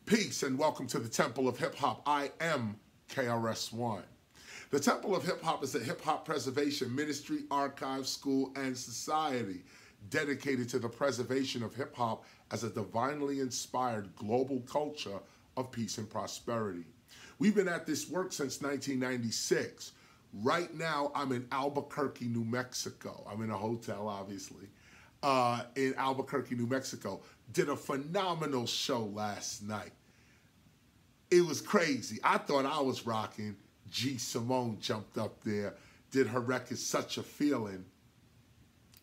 Peace and welcome to the Temple of Hip Hop. I am KRS-One. The Temple of Hip Hop is a hip hop preservation ministry, archive, school, and society dedicated to the preservation of hip hop as a divinely inspired global culture of peace and prosperity. We've been at this work since 1996. Right now, I'm in Albuquerque, New Mexico. I'm in a hotel, obviously, in Albuquerque, New Mexico. Did a phenomenal show last night. It was crazy. I thought I was rocking. G. Simone jumped up there, did her record, Such a Feeling,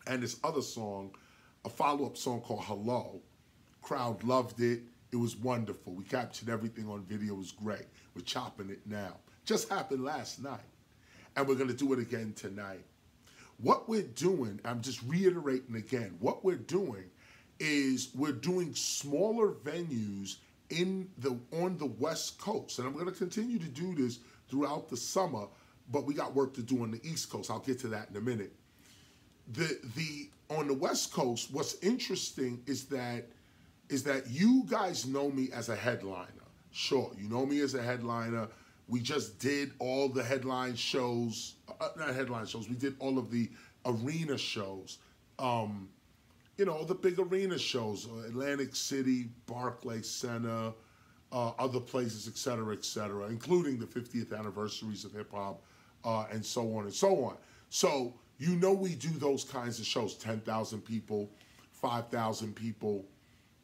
and this other song, a follow-up song called Hello. Crowd loved it. It was wonderful. We captured everything on video. It was great. We're chopping it now. Just happened last night. And we're going to do it again tonight. What we're doing, I'm just reiterating again, what we're doing is we're doing smaller venues on the West Coast. And I'm going to continue to do this throughout the summer, but we got work to do on the East Coast. I'll get to that in a minute. On the West Coast, what's interesting is that you guys know me as a headliner. Sure, you know me as a headliner. We just did all the headline shows, not headline shows, we did all of the arena shows. The big arena shows, Atlantic City, Barclays Center, other places, et cetera, including the 50th anniversaries of hip hop, and so on and so on. So, we do those kinds of shows, 10,000 people, 5,000 people,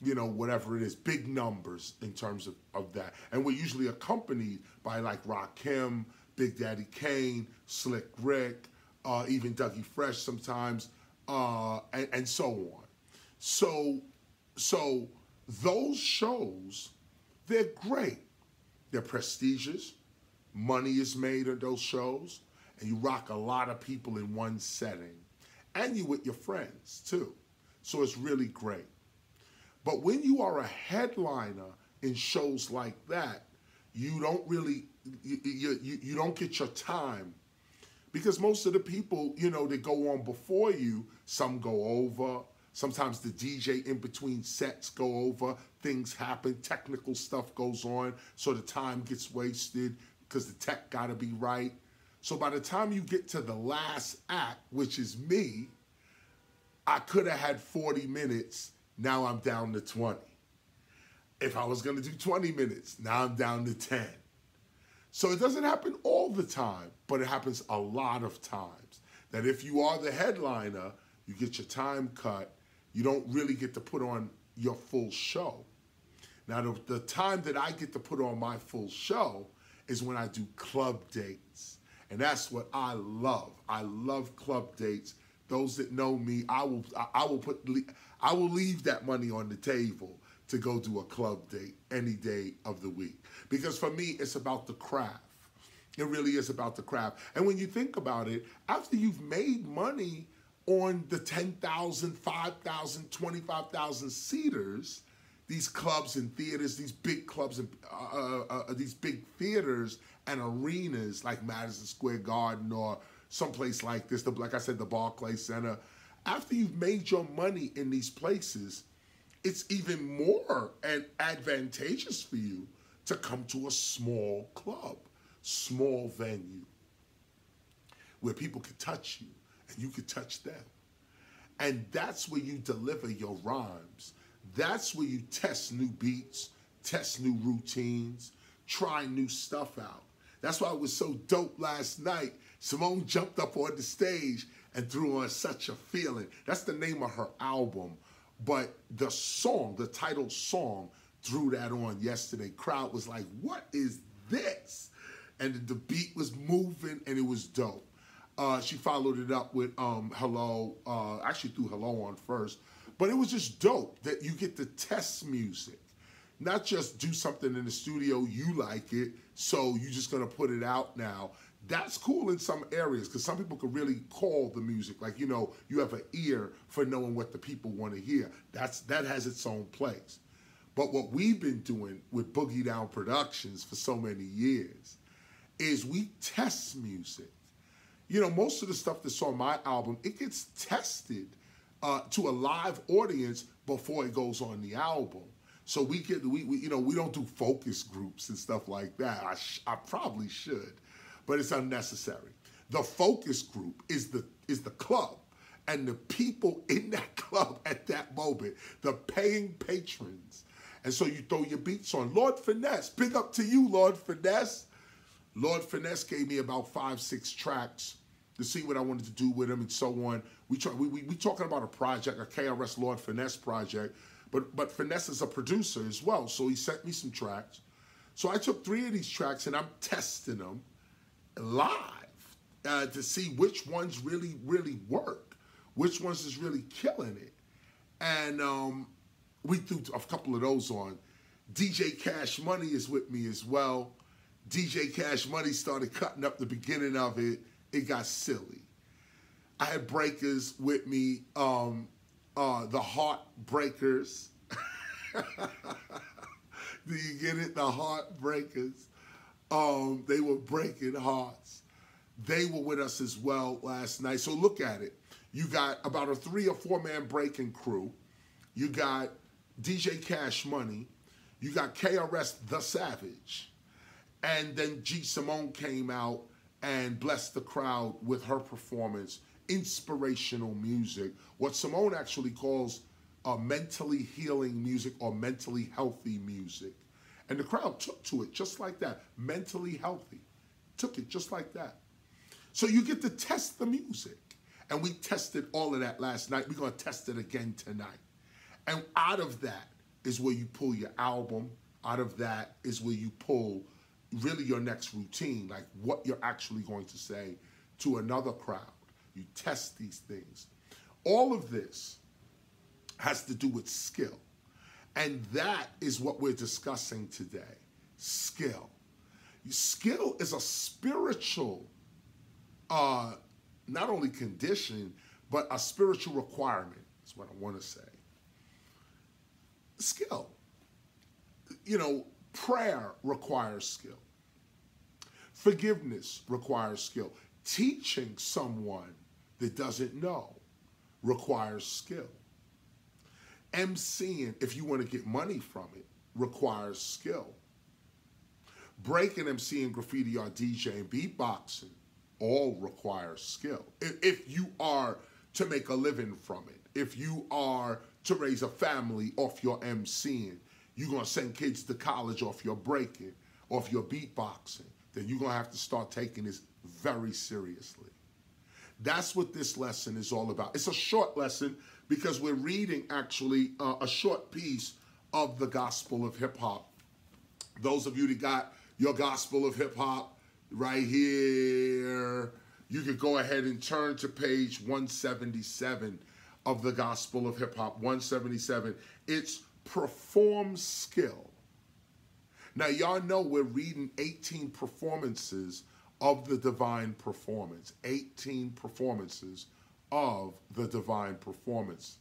whatever it is, big numbers in terms of that. And we're usually accompanied by like Rakim, Big Daddy Kane, Slick Rick, even Dougie Fresh sometimes, and so on. So those shows, they're great. They're prestigious. Money is made on those shows. And you rock a lot of people in one setting. And you with your friends, too. So it's really great. But when you are a headliner in shows like that, you don't really, you don't get your time. Because most of the people, that go on before you, some go over. Sometimes the DJ in between sets go over. Things happen. Technical stuff goes on. So the time gets wasted because the tech got to be right. So by the time you get to the last act, which is me, I could have had 40 minutes. Now I'm down to 20. If I was going to do 20 minutes, now I'm down to 10. So it doesn't happen all the time, but it happens a lot of times. That if you are the headliner, you get your time cut. You don't really get to put on your full show. Now, the time that I get to put on my full show is when I do club dates. And that's what I love. I love club dates. Those that know me, I will leave that money on the table to go do a club date any day of the week. Because for me, it's about the craft. It really is about the craft. And when you think about it, after you've made money on the 10,000, 5,000, 25,000 seaters, these clubs and theaters, these big clubs and these big theaters and arenas like Madison Square Garden or someplace like this, like I said, the Barclays Center. After you've made your money in these places, it's even more advantageous for you to come to a small club, small venue, where people can touch you and you can touch them. And that's where you deliver your rhymes. That's where you test new beats, test new routines, try new stuff out. That's why it was so dope last night. Simone jumped up on the stage and threw on Such a Feeling. That's the name of her album. But the song, the title song, threw that on yesterday. Crowd was like, what is this? And the beat was moving and it was dope. She followed it up with Hello. Actually threw Hello on first. But it was just dope that you get to test music. Not just do something in the studio, you like it, so you're just going to put it out now. That's cool in some areas because some people can really call the music. Like, you have an ear for knowing what the people want to hear. That has its own place. But what we've been doing with Boogie Down Productions for so many years is we test music. Most of the stuff that's on my album, it gets tested to a live audience before it goes on the album. So we don't do focus groups and stuff like that. I probably should, but it's unnecessary. The focus group is the club, and the people in that club at that moment, the paying patrons. And so you throw your beats on. Lord Finesse, big up to you, Lord Finesse. Lord Finesse gave me about 5, 6 tracks to see what I wanted to do with them and so on. We talking about a project, a KRS Lord Finesse project, but Finesse is a producer as well, so he sent me some tracks. So I took 3 of these tracks and I'm testing them live to see which ones really, really work, which ones is really killing it. And we threw a couple of those on. DJ Cash Money is with me as well. DJ Cash Money started cutting up the beginning of it. It got silly. I had Breakers with me, the Heartbreakers. Do you get it? The Heartbreakers. They were breaking hearts. They were with us as well last night. So look at it. You got about a 3 or 4 man breaking crew. You got DJ Cash Money. You got KRS The Savage. And then G Simone came out and blessed the crowd with her performance, inspirational music, what Simone actually calls mentally healing music or mentally healthy music. And the crowd took to it just like that, mentally healthy. Took it just like that. So you get to test the music. And we tested all of that last night. We're going to test it again tonight. And out of that is where you pull your album. Out of that is where you pull really your next routine, like what you're actually going to say to another crowd. You test these things. All of this has to do with skill. And that is what we're discussing today. Skill. Skill is a spiritual, not only condition, but a spiritual requirement, is what I want to say. Skill. You know, prayer requires skill. Forgiveness requires skill. Teaching someone that doesn't know requires skill. MCing, if you want to get money from it, requires skill. Breaking, MCing, graffiti, or DJing, beatboxing, all requires skill. If you are to make a living from it, if you are to raise a family off your MCing, you're going to send kids to college off your breaking, off your beatboxing, then you're going to have to start taking this very seriously. That's what this lesson is all about. It's a short lesson because we're reading actually a short piece of the Gospel of Hip Hop. Those of you that got your Gospel of Hip Hop right here, you could go ahead and turn to page 177 of the Gospel of Hip Hop. 177. It's perform skill. Now, y'all know we're reading 18 performances of the divine performance. 18 performances of the divine performances.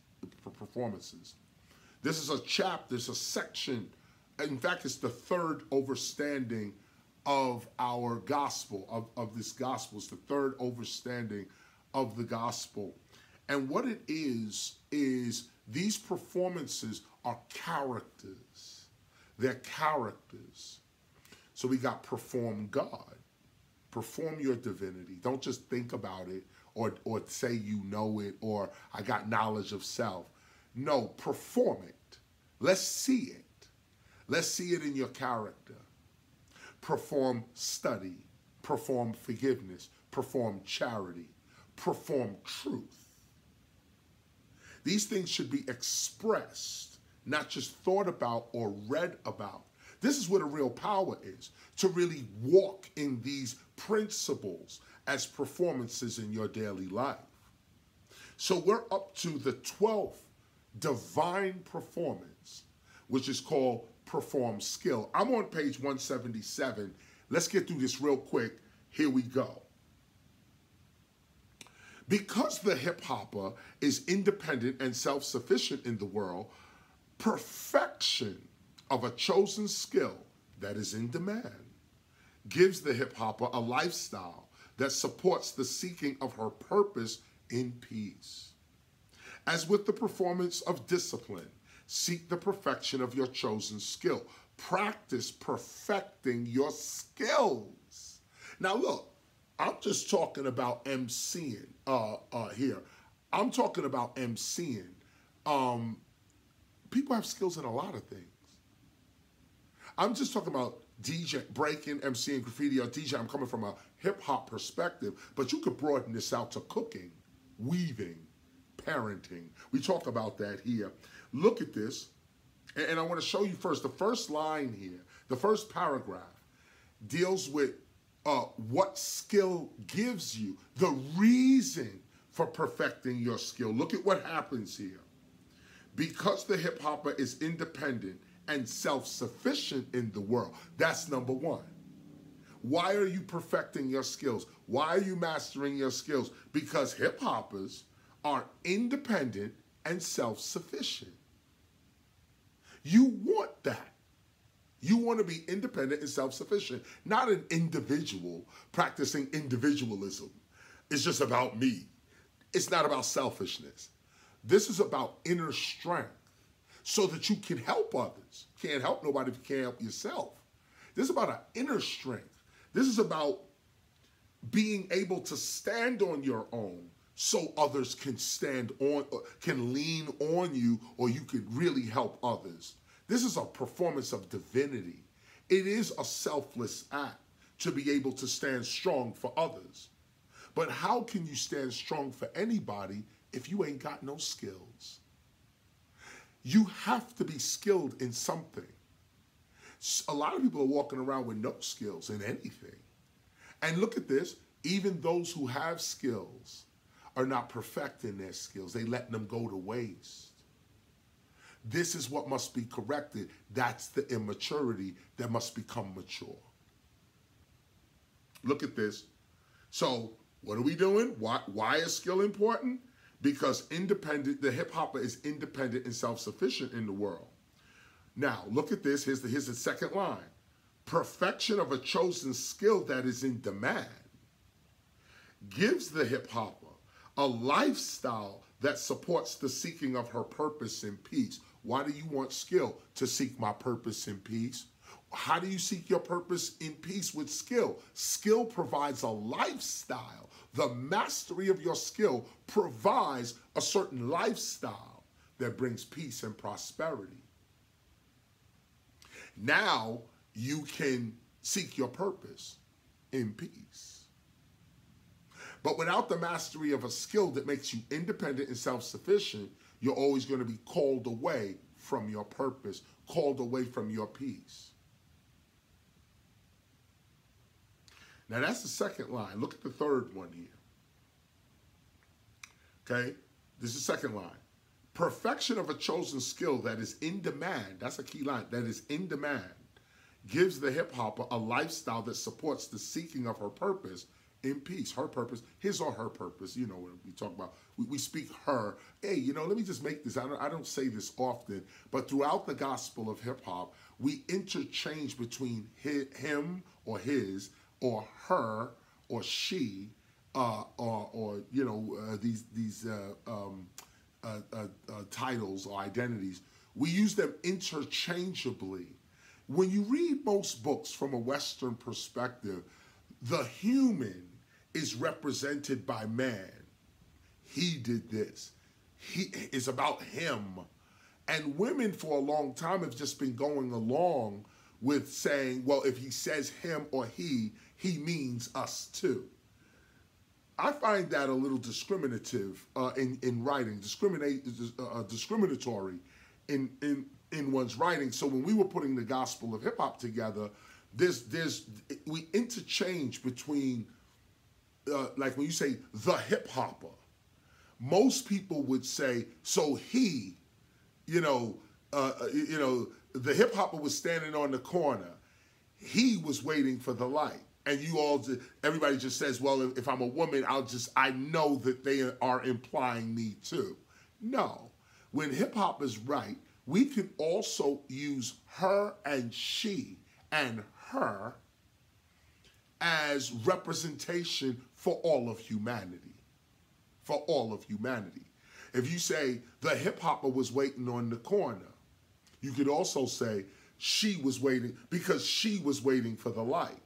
This is a chapter, it's a section. In fact, it's the 3rd overstanding of our gospel, of this gospel. It's the 3rd overstanding of the gospel. And what it is these performances are characters. They're characters. So we got perform God. Perform your divinity. Don't just think about it or say you know it or I got knowledge of self. No, perform it. Let's see it. Let's see it in your character. Perform study. Perform forgiveness. Perform charity. Perform truth. These things should be expressed, not just thought about or read about. This is where the real power is, to really walk in these principles as performances in your daily life. So we're up to the 12th divine performance, which is called perform skill. I'm on page 177. Let's get through this real quick. Here we go. Because the hip-hopper is independent and self-sufficient in the world, perfection of a chosen skill that is in demand gives the hip-hopper a lifestyle that supports the seeking of her purpose in peace. As with the performance of discipline, Seek the perfection of your chosen skill. Practice perfecting your skills. Now look, I'm just talking about MCing here. I'm talking about MCing. People have skills in a lot of things. I'm just talking about DJ, breaking, MCing, graffiti, or DJ. I'm coming from a hip-hop perspective, but you could broaden this out to cooking, weaving, parenting. We talk about that here. Look at this, and I want to show you first. The first line here, the first paragraph, deals with what skill gives you, the reason for perfecting your skill. Look at what happens here. Because the hip-hopper is independent and self-sufficient in the world. That's number one. Why are you perfecting your skills? Why are you mastering your skills? Because hip-hoppers are independent and self-sufficient. You want that. You want to be independent and self-sufficient, not an individual practicing individualism. It's just about me. It's not about selfishness. This is about inner strength so that you can help others. Can't help nobody if you can't help yourself. This is about an inner strength. This is about being able to stand on your own so others can stand on, can lean on you, or you could really help others. This is a performance of divinity. It is a selfless act to be able to stand strong for others. But how can you stand strong for anybody if you ain't got no skills? You have to be skilled in something. A lot of people are walking around with no skills in anything. And look at this, even those who have skills are not perfecting their skills. They let them go to waste. This is what must be corrected. That's the immaturity that must become mature. Look at this. So what are we doing? Why is skill important? Because the hip-hopper is independent and self-sufficient in the world. Now, look at this. Here's the second line. Perfection of a chosen skill that is in demand gives the hip-hopper a lifestyle that supports the seeking of her purpose in peace. Why do you want skill? To seek my purpose in peace. How do you seek your purpose in peace with skill? Skill provides a lifestyle. The mastery of your skill provides a certain lifestyle that brings peace and prosperity. Now you can seek your purpose in peace. But without the mastery of a skill that makes you independent and self-sufficient, you're always going to be called away from your purpose, called away from your peace. Now that's the second line. Look at the third one here. Okay? This is the second line. Perfection of a chosen skill that is in demand, that's a key line, that is in demand, gives the hip-hopper a lifestyle that supports the seeking of her purpose in peace. Her purpose, his or her purpose, you know, when we talk about, we speak her. Hey, you know, let me just make this, I don't say this often, but throughout the gospel of hip-hop, we interchange between him or his, or her or she, or you know, these titles or identities. We use them interchangeably. When you read most books from a Western perspective, the human is represented by man. He did this. It's about him. And women for a long time have just been going along with saying, well, if he says him or he means us too. I find that a little discriminative in writing, discriminatory in one's writing. So when we were putting the gospel of hip hop together, we interchange between, like when you say the hip hopper, most people would say, so he, the hip hopper was standing on the corner. He was waiting for the light. And everybody just says, well, if I'm a woman, I know that they are implying me too. No. When hip hop is right, we can also use her and she and her as representation for all of humanity. For all of humanity. If you say the hip hopper was waiting on the corner, You could also say she was waiting because she was waiting for the light.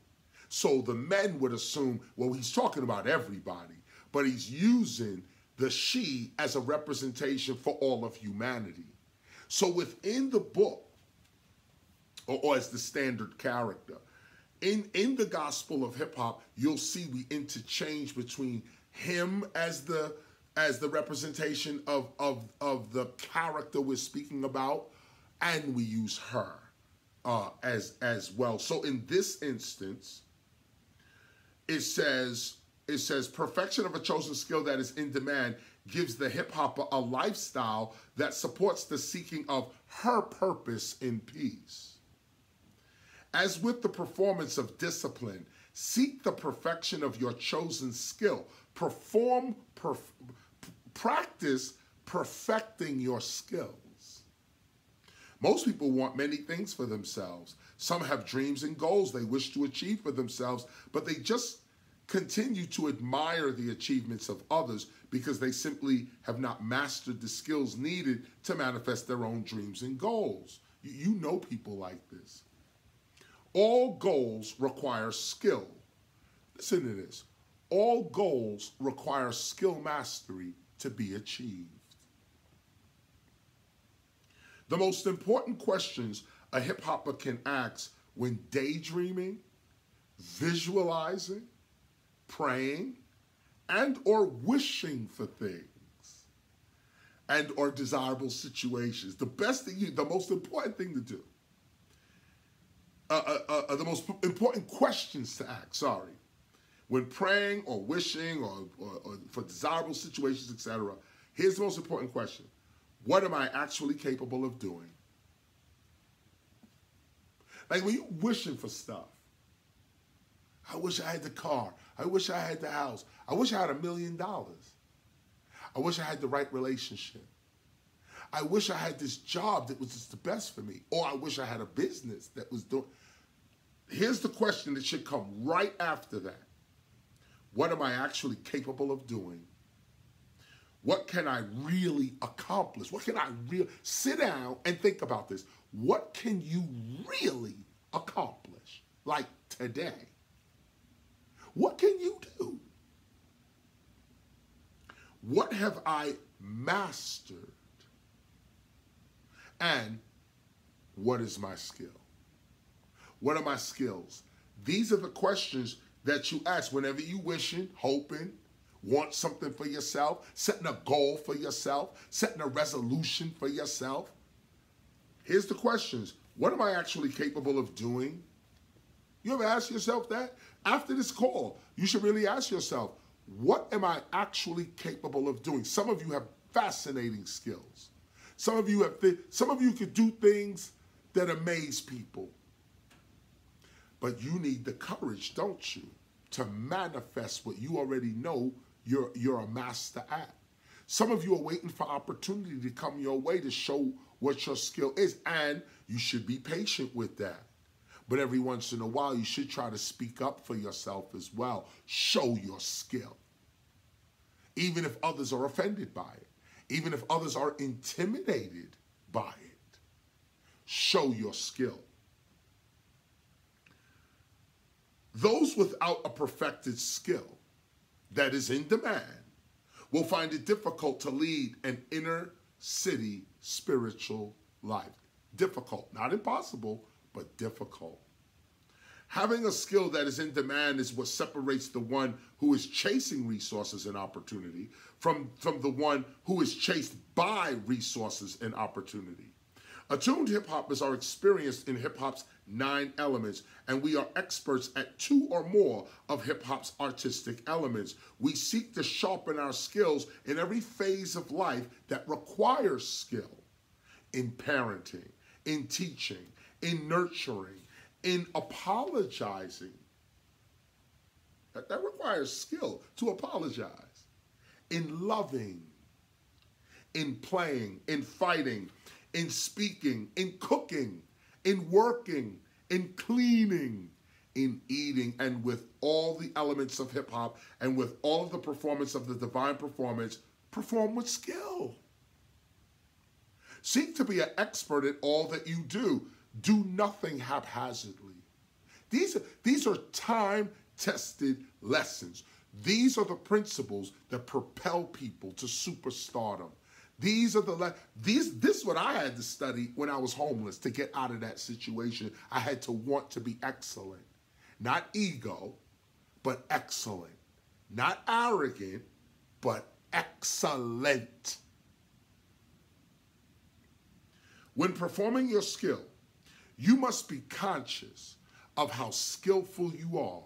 So the men would assume, well, he's talking about everybody, but he's using the she as a representation for all of humanity. So within the book, or as the standard character, in the gospel of hip hop, you'll see we interchange between him as the representation of the character we're speaking about, and we use her as well. So in this instance, it says perfection of a chosen skill that is in demand gives the hip hopper a lifestyle that supports the seeking of her purpose in peace. As with the performance of discipline, seek the perfection of your chosen skill. Practice perfecting your skills. Most people want many things for themselves. Some have dreams and goals they wish to achieve for themselves, but they just continue to admire the achievements of others because they simply have not mastered the skills needed to manifest their own dreams and goals. You know people like this. All goals require skill. Listen to this. All goals require skill mastery to be achieved. The most important questions a hip hopper can ask when daydreaming, visualizing, praying, and or wishing for things and or desirable situations. The most important thing to do, the most important questions to ask, when praying or wishing or for desirable situations, etc. Here's the most important question. What am I actually capable of doing? Like when you're wishing for stuff, I wish I had the car. I wish I had the house. I wish I had $1 million. I wish I had the right relationship. I wish I had this job that was just the best for me. Or I wish I had a business that was doing. Here's the question that should come right after that. What am I actually capable of doing? What can I really accomplish? What can I really... Sit down and think about this. What can you really accomplish? Like today. What can you do? What have I mastered? And what is my skill? What are my skills? These are the questions that you ask whenever you wishing, hoping, want something for yourself, setting a goal for yourself, setting a resolution for yourself. Here's the questions. What am I actually capable of doing? You ever ask yourself that? After this call, you should really ask yourself, what am I actually capable of doing? Some of you have fascinating skills. Some of you could do things that amaze people. But you need the courage, don't you, to manifest what you already know you're a master at. Some of you are waiting for opportunity to come your way to show what your skill is, and you should be patient with that. But every once in a while, you should try to speak up for yourself as well. Show your skill. Even if others are offended by it. Even if others are intimidated by it. Show your skill. Those without a perfected skill that is in demand will find it difficult to lead an inner city spiritual life. Difficult, not impossible, but difficult. Having a skill that is in demand is what separates the one who is chasing resources and opportunity from the one who is chased by resources and opportunity. Attuned hip-hoppers are experienced in hip-hop's 9 elements, and we are experts at 2 or more of hip-hop's artistic elements. We seek to sharpen our skills in every phase of life that requires skill. In parenting, in teaching, in nurturing, in apologizing. That requires skill, to apologize. In loving, in playing, in fighting, in speaking, in cooking, in working, in cleaning, in eating, and with all the elements of hip-hop and with all of the performance of the divine performance, perform with skill. Seek to be an expert at all that you do. Do nothing haphazardly. These are time-tested lessons. These are the principles that propel people to superstardom. These are this is what I had to study when I was homeless to get out of that situation. I had to want to be excellent. Not ego, but excellent. Not arrogant, but excellent. When performing your skill, you must be conscious of how skillful you are.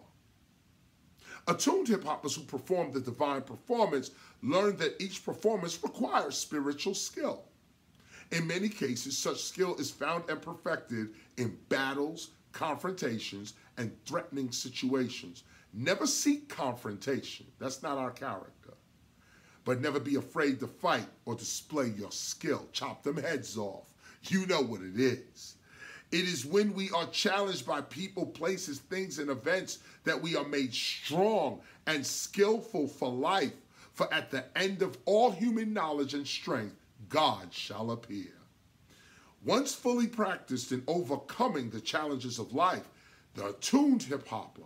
Attuned hip-hoppers who perform the divine performance learn that each performance requires spiritual skill. In many cases, such skill is found and perfected in battles, confrontations, and threatening situations. Never seek confrontation. That's not our character. But never be afraid to fight or display your skill. Chop them heads off. You know what it is. It is when we are challenged by people, places, things, and events that we are made strong and skillful for life. For at the end of all human knowledge and strength, God shall appear. Once fully practiced in overcoming the challenges of life, the attuned hip-hopper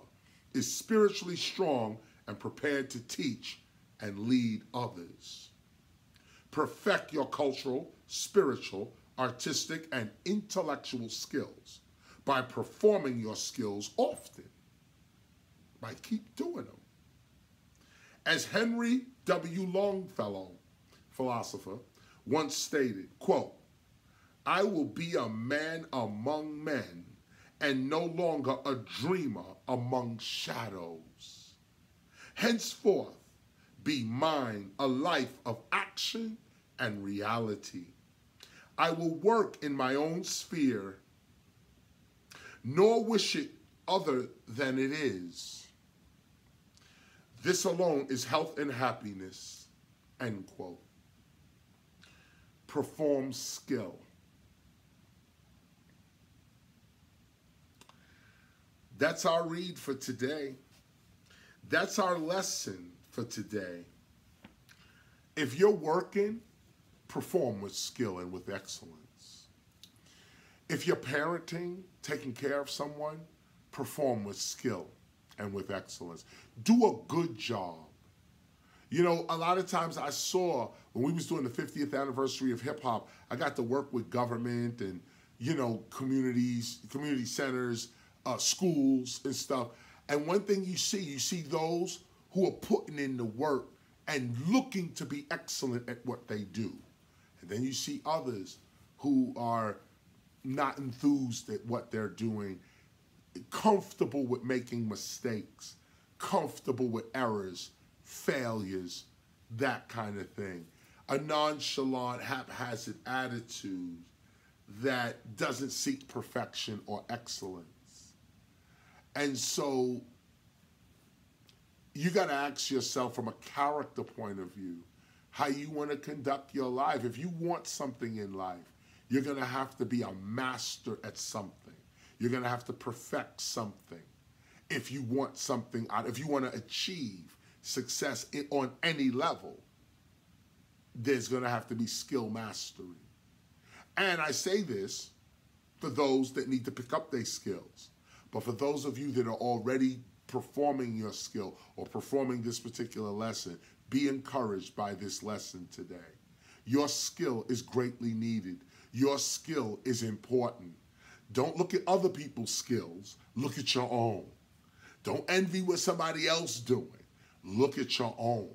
is spiritually strong and prepared to teach and lead others. Perfect your cultural, spiritual, artistic, and intellectual skills by performing your skills often, by keep doing them. As Henry W. Longfellow, philosopher, once stated, quote, "I will be a man among men and no longer a dreamer among shadows. Henceforth, be mine a life of action and reality. I will work in my own sphere, nor wish it other than it is. This alone is health and happiness," end quote. Perform skill. That's our read for today. That's our lesson for today. If you're working, perform with skill and with excellence. If you're parenting, taking care of someone, perform with skill and with excellence. Do a good job. You know, a lot of times I saw when we was doing the 50th anniversary of hip hop, I got to work with government and, you know, communities, community centers, schools and stuff. And one thing you see those who are putting in the work and looking to be excellent at what they do. And then you see others who are not enthused at what they're doing, comfortable with making mistakes, comfortable with errors, failures, that kind of thing. A nonchalant, haphazard attitude that doesn't seek perfection or excellence. And so you got to ask yourself from a character point of view, how you want to conduct your life. If you want something in life, you're going to have to be a master at something. You're going to have to perfect something. If you want something out, if you want to achieve success on any level, there's going to have to be skill mastery. And I say this for those that need to pick up their skills. But for those of you that are already performing your skill or performing this particular lesson, be encouraged by this lesson today. Your skill is greatly needed. Your skill is important. Don't look at other people's skills. Look at your own. Don't envy what somebody else is doing. Look at your own.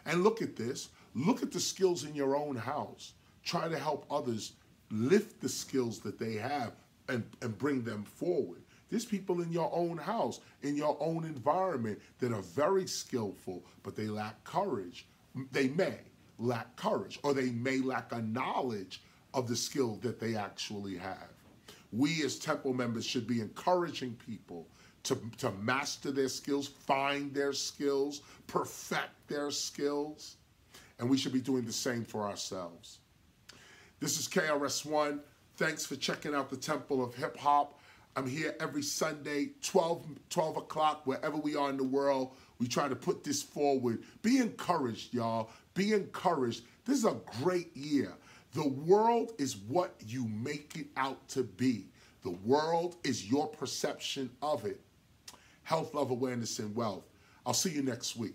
And look at this. Look at the skills in your own house. Try to help others lift the skills that they have and bring them forward. There's people in your own house, in your own environment that are very skillful, but they lack courage. They may lack courage, or they may lack a knowledge of the skill that they actually have. We as Temple members should be encouraging people to master their skills, find their skills, perfect their skills, and we should be doing the same for ourselves. This is KRS-One. Thanks for checking out the Temple of Hip Hop. I'm here every Sunday, 12 o'clock, wherever we are in the world. We try to put this forward. Be encouraged, y'all. Be encouraged. This is a great year. The world is what you make it out to be. The world is your perception of it. Health, love, awareness, and wealth. I'll see you next week.